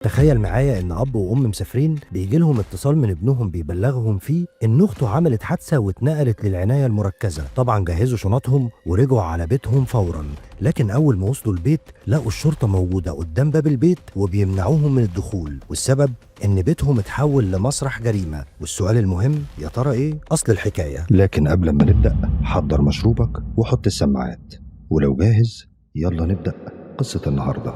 تخيل معايا ان اب وام مسافرين بيجي لهم اتصال من ابنهم بيبلغهم فيه ان اخته عملت حادثه واتنقلت للعنايه المركزه. طبعا جهزوا شنطهم ورجعوا على بيتهم فورا، لكن اول ما وصلوا البيت لقوا الشرطه موجوده قدام باب البيت وبيمنعوهم من الدخول، والسبب ان بيتهم اتحول لمسرح جريمه. والسؤال المهم، يا ترى ايه اصل الحكايه؟ لكن قبل ما نبدأ حضر مشروبك وحط السماعات، ولو جاهز يلا نبدأ قصة النهاردة.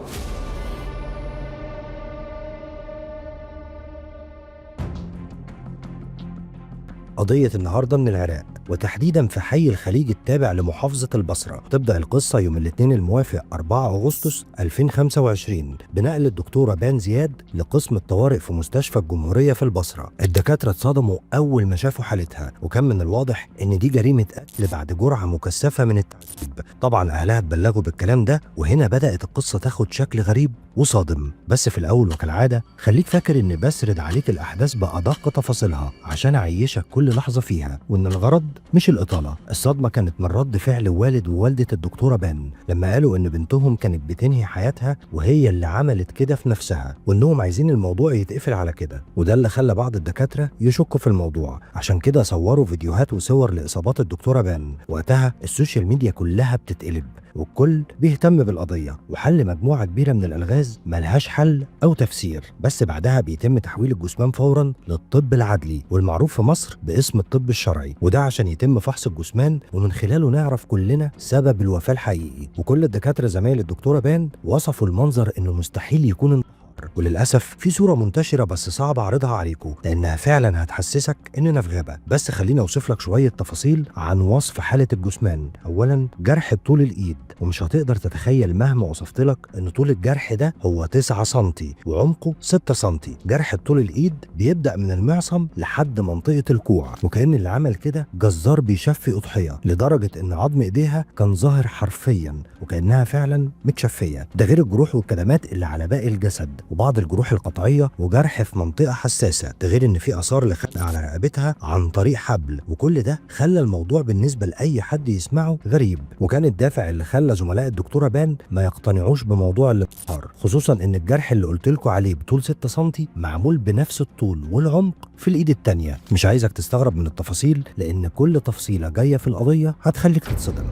قضية النهاردة من العراق، وتحديدا في حي الخليج التابع لمحافظة البصرة. تبدأ القصة يوم الاثنين الموافق 4 أغسطس 2025 بنقل الدكتورة بان زياد لقسم الطوارئ في مستشفى الجمهورية في البصرة. الدكاترة اتصدموا أول ما شافوا حالتها، وكان من الواضح إن دي جريمة قتل بعد جرعة مكثفة من التعذيب. طبعا أهلها اتبلغوا بالكلام ده، وهنا بدأت القصة تاخد شكل غريب وصادم. بس في الأول وكالعادة خليك فاكر إني بسرد عليك الأحداث بأدق تفاصيلها عشان أعيشك كل لحظة فيها، وإن الغرض مش الإطالة. الصدمة كانت من رد فعل والد ووالدة الدكتورة بان لما قالوا إن بنتهم كانت بتنهي حياتها وهي اللي عملت كده في نفسها، وإنهم عايزين الموضوع يتقفل على كده. وده اللي خلى بعض الدكاترة يشكوا في الموضوع، عشان كده صوروا فيديوهات وصور لإصابات الدكتورة بان. وقتها السوشيال ميديا كلها بتتقلب والكل بيهتم بالقضية وحل مجموعة كبيرة من الألغاز ملهاش حل أو تفسير. بس بعدها بيتم تحويل الجثمان فورا للطب العدلي والمعروف في مصر باسم الطب الشرعي، وده عشان يتم فحص الجثمان ومن خلاله نعرف كلنا سبب الوفاة الحقيقي. وكل الدكاترة زمايل الدكتورة بان وصفوا المنظر إنه مستحيل يكون، وللأسف في صورة منتشرة بس صعب أعرضها عليكم لأنها فعلا هتحسسك إننا في غابة. بس خليني أوصف لك شوية تفاصيل عن وصف حالة الجثمان. أولا، جرح بطول الإيد، ومش هتقدر تتخيل مهما وصفت لك إن طول الجرح ده هو 9 سنتي وعمقه 6 سنتي. جرح بطول الإيد بيبدأ من المعصم لحد منطقة الكوع، وكأن اللي عمل كده جزار بيشفي أضحية، لدرجة إن عظم إيديها كان ظاهر حرفيا وكأنها فعلا متشفية. ده غير الجروح والكدمات اللي على باقي الجسد وبعض الجروح القطعية وجرح في منطقة حساسة. ده غير ان في اثار لخنق على رقبتها عن طريق حبل، وكل ده خلى الموضوع بالنسبة لاي حد يسمعه غريب. وكان الدافع اللي خلى زملاء الدكتورة بان ما يقتنعوش بموضوع الانتحار، خصوصا ان الجرح اللي قلت لكم عليه بطول 6 سنتي معمول بنفس الطول والعمق في الايد التانية. مش عايزك تستغرب من التفاصيل لان كل تفصيلة جاية في القضية هتخليك تتصدم.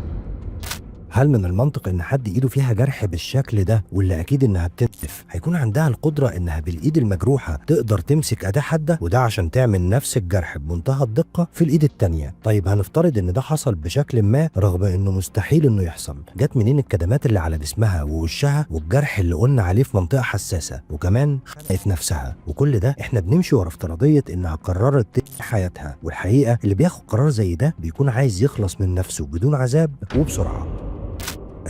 هل من المنطق ان حد ايده فيها جرح بالشكل ده، واللي اكيد انها بتنتف، هيكون عندها القدرة انها بالايد المجروحة تقدر تمسك اداة حادة، وده عشان تعمل نفس الجرح بمنتهى الدقة في الايد التانية؟ طيب هنفترض ان ده حصل بشكل ما رغم انه مستحيل انه يحصل. جت منين الكدمات اللي على جسمها ووشها والجرح اللي قلنا عليه في منطقة حساسة، وكمان خنقت نفسها؟ وكل ده احنا بنمشي ورا افتراضية انها قررت تنهي حياتها، والحقيقة اللي بياخد قرار زي ده بيكون عايز يخلص من نفسه بدون عذاب وبسرعة.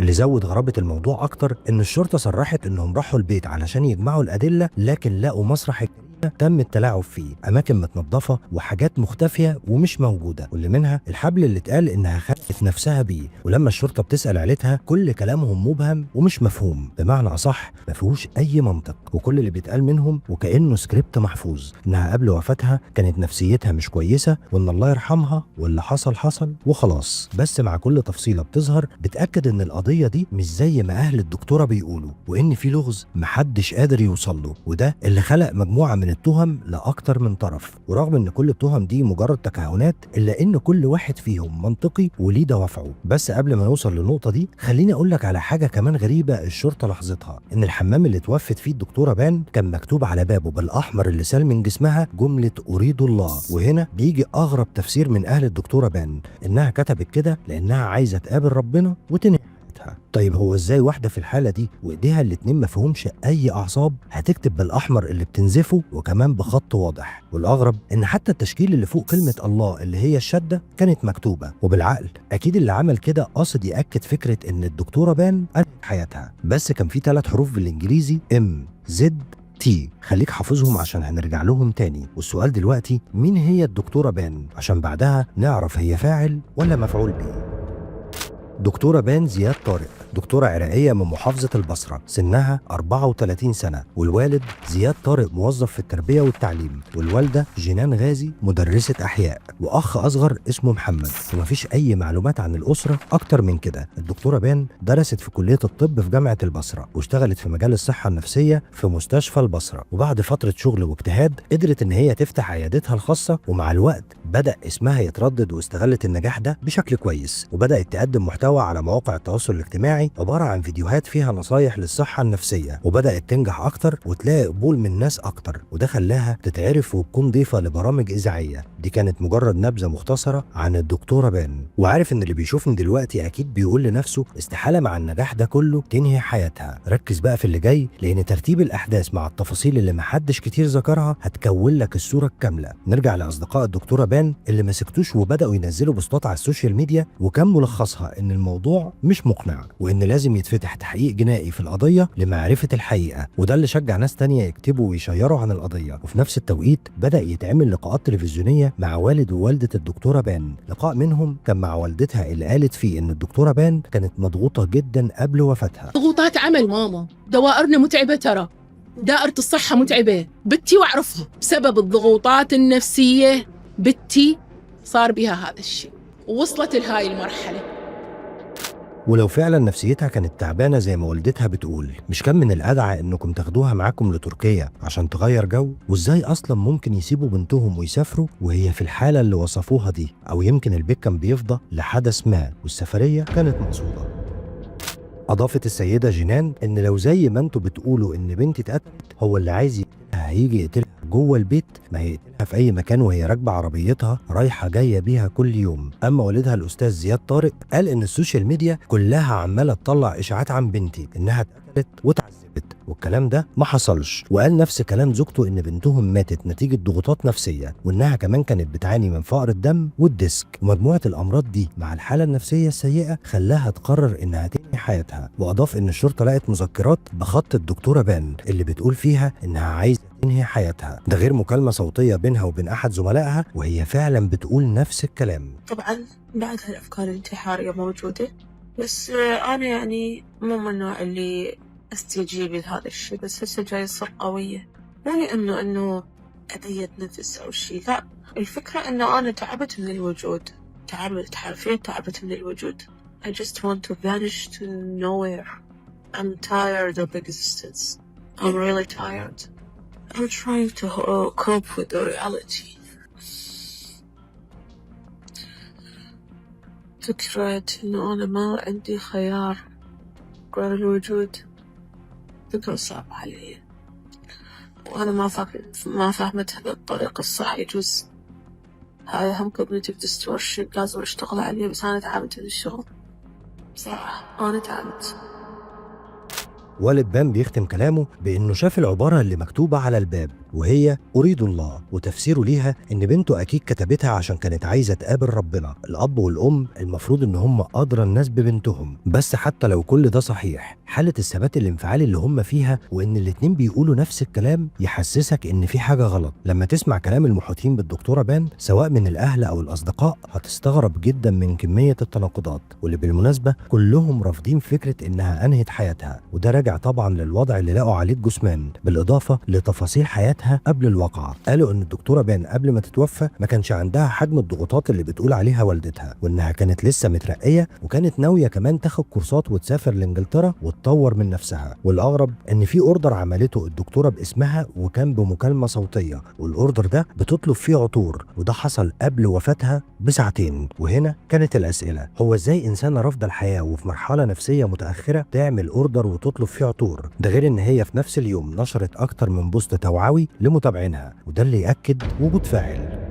اللي زود غرابة الموضوع أكتر إن الشرطة صرحت إنهم راحوا البيت علشان يجمعوا الأدلة، لكن لقوا مسرح الجريمة تم التلاعب فيه، أماكن متنظفة وحاجات مختفية ومش موجودة، واللي منها الحبل اللي اتقال إنها خلقت نفسها بيه. ولما الشرطة بتسأل عيلتها كل كلامهم مبهم ومش مفهوم، بمعنى أصح مفيهوش أي منطق، وكل اللي بيتقال منهم وكأنه سكريبت محفوظ، إنها قبل وفاتها كانت نفسيتها مش كويسة وإن الله يرحمها واللي حصل حصل وخلاص. بس مع كل تفصيلة بتظهر بتأكد إن القضية دي مش زي ما أهل الدكتورة بيقولوا، وإن في لغز محدش قادر يوصل له، وده اللي خلق مجموعة من التهم لأكتر من طرف. ورغم إن كل التهم دي مجرد تكهنات، إلا إن كل واحد فيهم منطقي وليه دوافعه. بس قبل ما نوصل للنقطة دي خليني أقول لك على حاجة كمان غريبة الشرطة لاحظتها، إن الحمام اللي توفت فيه الدكتورة بان كان مكتوب على بابه بالأحمر اللي سال من جسمها جملة أريد الله. وهنا بيجي أغرب تفسير من أهل الدكتورة بان، إنها كتبت كده لأنها عايزة تقابل ربنا وتنهي. طيب هو ازاي واحدة في الحالة دي وايديها الاتنين مفهومش اي اعصاب هتكتب بالاحمر اللي بتنزفه وكمان بخط واضح؟ والاغرب ان حتى التشكيل اللي فوق كلمة الله اللي هي الشدة كانت مكتوبة. وبالعقل اكيد اللي عمل كده قاصد يأكد فكرة ان الدكتورة بان انهت حياتها. بس كان في 3 حروف بالانجليزي MZT، خليك حافظهم عشان هنرجع لهم تاني. والسؤال دلوقتي، مين هي الدكتورة بان؟ عشان بعدها نعرف هي فاعل ولا مفعول به. دكتورة بان زياد طارق دكتورة عراقية من محافظة البصرة، سنها 34 سنة، والوالد زياد طارق موظف في التربية والتعليم، والوالدة جنان غازي مدرسة أحياء، وأخ أصغر اسمه محمد. ومفيش أي معلومات عن الأسرة أكتر من كده. الدكتورة بان درست في كلية الطب في جامعة البصرة، واشتغلت في مجال الصحة النفسية في مستشفى البصرة، وبعد فترة شغل واجتهاد قدرت إن هي تفتح عيادتها الخاصة. ومع الوقت بدأ اسمها يتردد، واستغلت النجاح ده بشكل كويس، وبدأت تقدم محتوى على مواقع التواصل الاجتماعي عبارة عن فيديوهات فيها نصايح للصحة النفسية، وبدأت تنجح أكتر وتلاقي قبول من ناس أكتر، وده خلاها تتعرف وتكون ضيفة لبرامج إذاعية. دي كانت مجرد نبذة مختصرة عن الدكتورة بان. وعارف إن اللي بيشوفني دلوقتي أكيد بيقول لنفسه استحالة مع النجاح ده كله تنهي حياتها. ركز بقى في اللي جاي، لأن ترتيب الأحداث مع التفاصيل اللي محدش كتير ذكرها هتكون لك الصورة الكاملة. نرجع لأصدقاء الدكتورة بان اللي ما سكتوش وبدأوا ينزلوا بوستات على السوشيال ميديا، وكان ملخصها إن الموضوع مش مقنع، وإن لازم يتفتح تحقيق جنائي في القضية لمعرفة الحقيقة. وده اللي شجع ناس تانية يكتبوا ويشيروا عن القضية. وفي نفس التوقيت بدأ يتعمل لقاءات تلفزيونية مع والد ووالدة الدكتورة بان. لقاء منهم كان مع والدتها اللي قالت فيه إن الدكتورة بان كانت مضغوطة جدا قبل وفاتها. ضغوطات عمل ماما، دوائرنا متعبة، ترى دائرة الصحة متعبة بنتي وأعرفها. بسبب الضغوطات النفسية بنتي صار بها هذا الشيء ووصلت لهاي المرحلة. ولو فعلا نفسيتها كانت تعبانة زي ما والدتها بتقول، مش كان من الأدعى إنكم تاخدوها معاكم لتركيا عشان تغير جو؟ وإزاي أصلا ممكن يسيبوا بنتهم ويسافروا وهي في الحالة اللي وصفوها دي؟ أو يمكن البيت كان بيفضى لحدث ما والسفرية كانت مقصودة. أضافت السيدة جنان إن لو زي ما انتوا بتقولوا إن بنتي اتقتلت، هو اللي عايز يقتلها هيجي يقتلها جوه البيت، ما هيقتلها في أي مكان وهي راكبة عربيتها رايحة جاية بيها كل يوم. أما والدها الأستاذ زياد طارق قال إن السوشيال ميديا كلها عمالة تطلع إشاعات عن بنتي إنها اتقتلت وتعذبت، والكلام ده ما حصلش. وقال نفس كلام زوجته إن بنتهم ماتت نتيجة ضغوطات نفسية، وإنها كمان كانت بتعاني من فقر الدم والديسك، ومجموعة الأمراض دي مع الحالة النفسية السيئة خلاها تقرر إنها تنهي حياتها. وأضاف إن الشرطة لقت مذكرات بخط الدكتورة بان اللي بتقول فيها إنها عايزة تنهي حياتها، ده غير مكالمة صوتية بينها وبين أحد زملائها وهي فعلا بتقول نفس الكلام. طبعا بعد هالأفكار الانتحارية موجودة، بس أنا يعني مو من النوع اللي استجيب لهذا الشيء، بس هسه جاي يصير قوية، مو لأنه أذية نفس أو شيء، لا، الفكرة إنه أنا تعبت من الوجود، حرفيا تعبت من الوجود. I just want to vanish to nowhere. I'm tired of existence. I'm really tired. I'm trying to cope with the reality. فكرة إنه أنا ما عندي خيار غير الوجود فكرة صعبة علي، وأنا ما فهمتها بالطريقة الصح. يجوز هاي هم cognitive distortion لازم أشتغل عليه، بس أنا تعبت من الشغل بصراحة، أنا تعبت. والد بان بيختم كلامه بإنه شاف العبارة اللي مكتوبة على الباب، وهي أريد الله، وتفسيره ليها إن بنته أكيد كتبتها عشان كانت عايزة تقابل ربنا. الأب والأم المفروض إن هم أدرى الناس ببنتهم، بس حتى لو كل ده صحيح، حالة الثبات الانفعالي اللي هم فيها وإن الاتنين بيقولوا نفس الكلام يحسسك إن في حاجة غلط. لما تسمع كلام المحيطين بالدكتورة بان سواء من الأهل أو الأصدقاء هتستغرب جدا من كمية التناقضات، واللي بالمناسبة كلهم رافضين فكرة إنها أنهت حياتها، وده راجع طبعا للوضع اللي لقوا عليه الجثمان، بالإضافة لتفاصيل حياتها قبل الواقعة. قالوا إن الدكتورة بان قبل ما تتوفى ما كانش عندها حجم الضغوطات اللي بتقول عليها والدتها، وإنها كانت لسه مترقية، وكانت ناوية كمان تاخد كورسات وتسافر لإنجلترا وتطور من نفسها. والأغرب إن في أوردر عملته الدكتورة باسمها وكان بمكالمة صوتية، والأوردر ده بتطلب فيه عطور، وده حصل قبل وفاتها بساعتين. وهنا كانت الأسئلة، هو إزاي إنسانة رافضة الحياة وفي مرحلة نفسية متأخرة تعمل أوردر وتطلب فيه عطور؟ ده غير إن هي في نفس اليوم نشرت أكتر من بوست توعوي لمتابعينها، وده اللي يأكد وجود فاعل.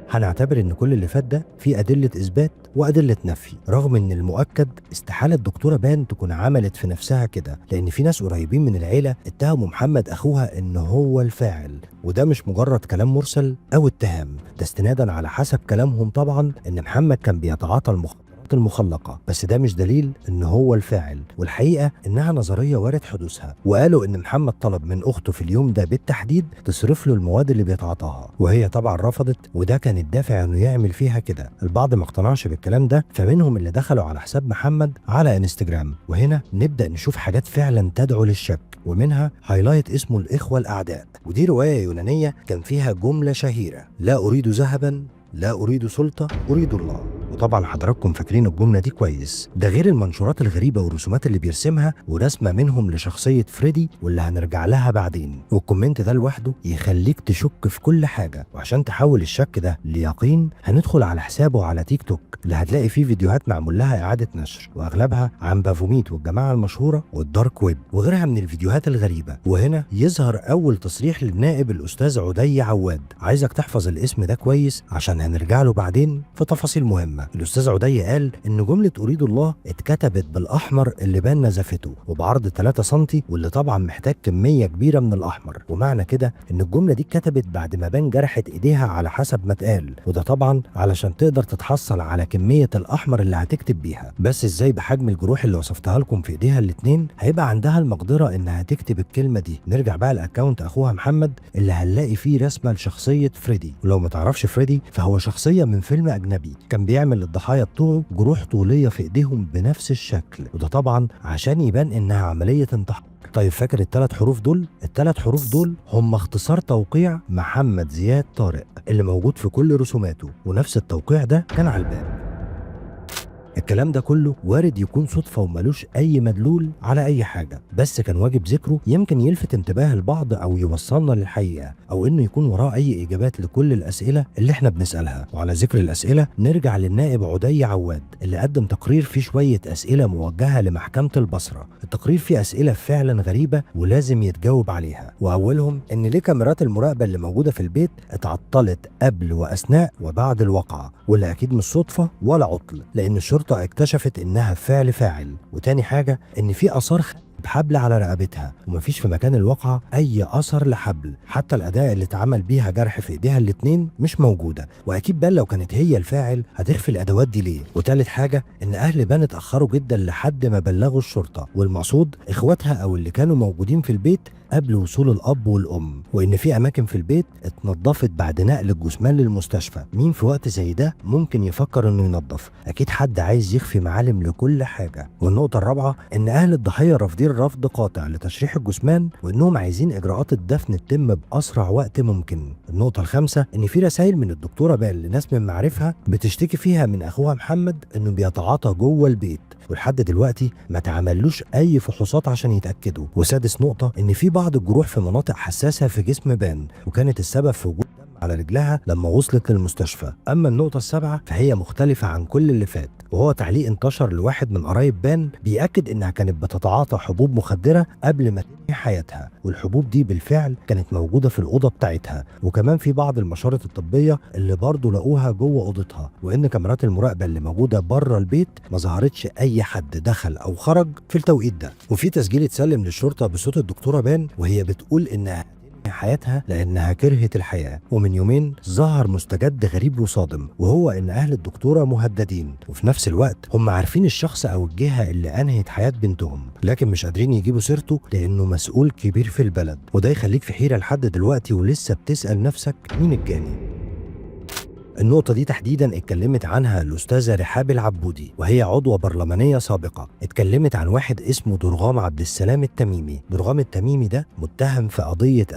هنعتبر إن كل اللي فات ده فيه أدلة إثبات وأدلة نفي، رغم إن المؤكد استحالة الدكتورة بان تكون عملت في نفسها كده، لأن في ناس قريبين من العيلة اتهموا محمد أخوها إن هو الفاعل، وده مش مجرد كلام مرسل أو اتهام، ده استنادا على حسب كلامهم طبعا إن محمد كان بيتعاطى المخدرات الخطوط المخلقة، بس ده مش دليل ان هو الفاعل، والحقيقة انها نظرية وارد حدوثها. وقالوا ان محمد طلب من اخته في اليوم ده بالتحديد تصرف له المواد اللي بيتعاطاها، وهي طبعا رفضت، وده كان الدافع انه يعمل فيها كده. البعض ما اقتنعش بالكلام ده، فمنهم اللي دخلوا على حساب محمد على انستجرام، وهنا نبدأ نشوف حاجات فعلا تدعو للشك، ومنها هايلايت اسمه الإخوة الأعداء، ودي رواية يونانية كان فيها جملة شهيرة: لا أريد ذهبا، لا أريد سلطة، أريد الله. وطبعا حضراتكم فاكرين الجملة دي كويس. ده غير المنشورات الغريبة والرسومات اللي بيرسمها، ورسمة منهم لشخصية فريدي واللي هنرجع لها بعدين. والكومنت ده لوحده يخليك تشك في كل حاجة. وعشان تحول الشك ده ليقين هندخل على حسابه على تيك توك، اللي هتلاقي فيه فيديوهات معمول لها إعادة نشر، وأغلبها عن بافوميت والجماعة المشهورة والدارك ويب وغيرها من الفيديوهات الغريبة. وهنا يظهر أول تصريح للنائب الأستاذ عدي عواد. عايزك تحفظ الاسم ده كويس عشان هنرجع له بعدين في تفاصيل مهمة. الأستاذ عدي قال إن جملة أريد الله اتكتبت بالأحمر اللي بان نزفته وبعرض 3 سم، واللي طبعا محتاج كمية كبيرة من الأحمر، ومعنى كده إن الجملة دي اتكتبت بعد ما بان جرحت إيديها على حسب ما اتقال، وده طبعا علشان تقدر تتحصل على كمية الأحمر اللي هتكتب بيها. بس إزاي بحجم الجروح اللي وصفتها لكم في إيديها الاتنين هيبقى عندها المقدرة إنها تكتب الكلمة دي؟ نرجع بقى لأكاونت أخوها محمد اللي هنلاقي فيه رسمة لشخصية فريدي. ولو ما تعرفش فريدي فهو شخصية من فيلم أجنبي كان بيعمل للضحايا بتوعه جروح طولية في ايديهم بنفس الشكل، وده طبعا عشان يبان انها عملية انتحار. طيب فاكر ال3 حروف دول؟ ال3 حروف دول هم اختصار توقيع محمد زياد طارق اللي موجود في كل رسوماته، ونفس التوقيع ده كان على الباب. الكلام ده كله وارد يكون صدفة وملوش أي مدلول على أي حاجة، بس كان واجب ذكره يمكن يلفت انتباه البعض أو يوصلنا للحقيقة، أو إنه يكون وراه أي إجابات لكل الأسئلة اللي إحنا بنسألها. وعلى ذكر الأسئلة نرجع للنائب عدي عواد اللي قدم تقرير فيه شوية أسئلة موجهة لمحكمة البصرة. التقرير فيه أسئلة فعلا غريبة ولازم يتجاوب عليها، وأولهم إن ليه كاميرات المراقبة اللي موجودة في البيت اتعطلت قبل وأثناء وبعد الواقعة، واللي أكيد مش صدفة ولا عطل، لأن الشرطة اكتشفت انها فاعل. وتاني حاجة ان في اثار بحبل على رقبتها، ومفيش في مكان الواقعة اي اثر لحبل، حتى الاداة اللي اتعمل بيها جرح في ايديها الاتنين مش موجودة، واكيد بان لو كانت هي الفاعل هتخفي الادوات دي ليه. وتالت حاجة ان اهل بان اتاخروا جدا لحد ما بلغوا الشرطة، والمقصود اخواتها او اللي كانوا موجودين في البيت قبل وصول الاب والام، وان في اماكن في البيت اتنضفت بعد نقل الجثمان للمستشفى. مين في وقت زي ده ممكن يفكر انه ينظف؟ اكيد حد عايز يخفي معالم لكل حاجه. والنقطه الرابعه ان اهل الضحيه رافضين رفض قاطع لتشريح الجثمان، وانهم عايزين اجراءات الدفن تتم باسرع وقت ممكن. النقطه الخامسه ان في رسائل من الدكتوره بال لناس من معارفها بتشتكي فيها من اخوها محمد انه بيتعاطى جوه البيت، ولحد دلوقتي ما تعملوش اي فحوصات عشان يتاكدوا. وسادس نقطه ان في بعض الجروح في مناطق حساسه في جسم بان، وكانت السبب في وجود دم على رجلها لما وصلت للمستشفى. اما النقطه السابعه فهي مختلفه عن كل اللي فات، وهو تعليق انتشر لواحد من قرايب بان بيأكد انها كانت بتتعاطى حبوب مخدره قبل ما تنهي حياتها، والحبوب دي بالفعل كانت موجوده في الاوضه بتاعتها. وكمان في بعض المشارط الطبيه اللي برضه لقوها جوه اوضتها، وان كاميرات المراقبه اللي موجوده بره البيت ما ظهرتش اي حد دخل او خرج في التوقيت ده. وفي تسجيل اتسلم للشرطه بصوت الدكتوره بان وهي بتقول انها حياتها لانها كرهت الحياه. ومن يومين ظهر مستجد غريب وصادم، وهو ان اهل الدكتوره مهددين، وفي نفس الوقت هم عارفين الشخص او الجهه اللي انهت حياه بنتهم، لكن مش قادرين يجيبوا سيرته لانه مسؤول كبير في البلد. وده يخليك في حيره لحد دلوقتي ولسه بتسال نفسك مين الجاني. النقطة دي تحديدا اتكلمت عنها الأستاذة رحاب العبودي، وهي عضوة برلمانية سابقة. اتكلمت عن واحد اسمه درغام عبد السلام التميمي. درغام التميمي ده متهم في قضية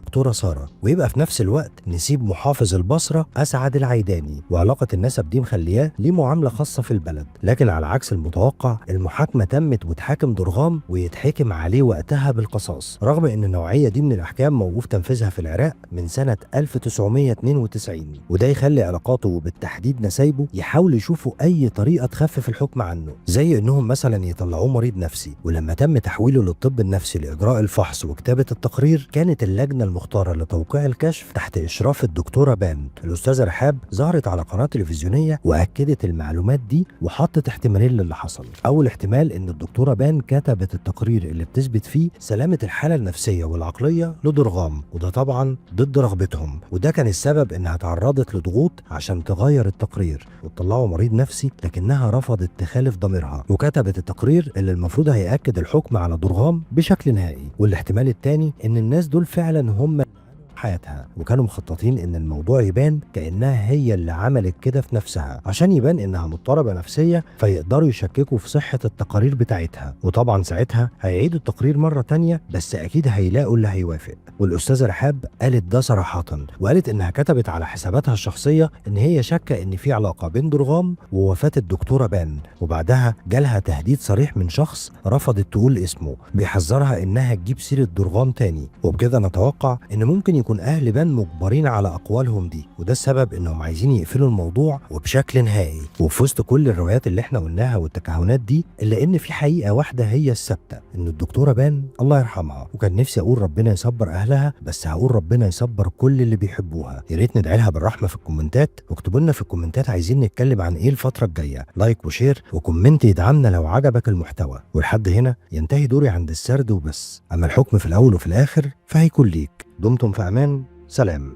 الدكتورة سارة، ويبقى في نفس الوقت نسيب محافظ البصرة أسعد العيداني، وعلاقة النسب دي مخلياه ليه معاملة خاصة في البلد. لكن على عكس المتوقع المحاكمة تمت وتحاكم درغام ويتحكم عليه وقتها بالقصاص، رغم ان النوعية دي من الأحكام موقوف تنفيذها في العراق من سنة 1992. وده يخلي علاقاته وبالتحديد نسايبه يحاولوا يشوفوا أي طريقة تخفف الحكم عنه، زي انهم مثلا يطلعوه مريض نفسي. ولما تم تحويله للطب النفسي لإجراء الفحص وكتابة التقرير كانت اللجنة المختارة لتوقيع الكشف تحت إشراف الدكتورة بان. الأستاذة رحاب ظهرت على قناة تلفزيونية وأكدت المعلومات دي وحطت احتمالين للي حصل. أول احتمال إن الدكتورة بان كتبت التقرير اللي بتثبت فيه سلامة الحالة النفسية والعقلية لدرغام، وده طبعا ضد رغبتهم، وده كان السبب إنها تعرضت لضغوط عشان تغير التقرير وتطلعه مريض نفسي، لكنها رفضت تخالف ضميرها وكتبت التقرير اللي المفروض هيأكد الحكم على درغام بشكل نهائي. والاحتمال الثاني إن الناس دول فعلا هم حياتها وكانوا مخططين ان الموضوع يبان كأنها هي اللي عملت كده في نفسها عشان يبان انها مضطربة نفسية، فيقدروا يشككوا في صحة التقارير بتاعتها، وطبعا ساعتها هيعيدوا التقرير مرة تانية، بس اكيد هيلاقوا اللي هيوافق. والاستاذة رحاب قالت ده صراحة، وقالت انها كتبت على حساباتها الشخصية ان هي شاكة ان في علاقة بين درغام ووفاة الدكتورة بان، وبعدها جالها تهديد صريح من شخص رفضت تقول اسمه بيحذرها انها تجيب سيرة درغام تاني. وبكده نتوقع ان ممكن يكون اهل بان مجبرين على اقوالهم دي، وده السبب انهم عايزين يقفلوا الموضوع وبشكل نهائي. وفي وسط كل الروايات اللي احنا قلناها والتكهنات دي، الا ان في حقيقه واحده هي الثابته، ان الدكتوره بان الله يرحمها، وكان نفسي اقول ربنا يصبر اهلها، بس هقول ربنا يصبر كل اللي بيحبوها. يا ريت ندعي لها بالرحمه في الكومنتات، واكتبوا لنا في الكومنتات عايزين نتكلم عن ايه الفتره الجايه. لايك وشير وكومنت يدعمنا لو عجبك المحتوى. ولحد هنا ينتهي دوري عند السرد وبس، اما الحكم في الاول وفي الاخر فهيكون ليك. دمتم في امان. سلام.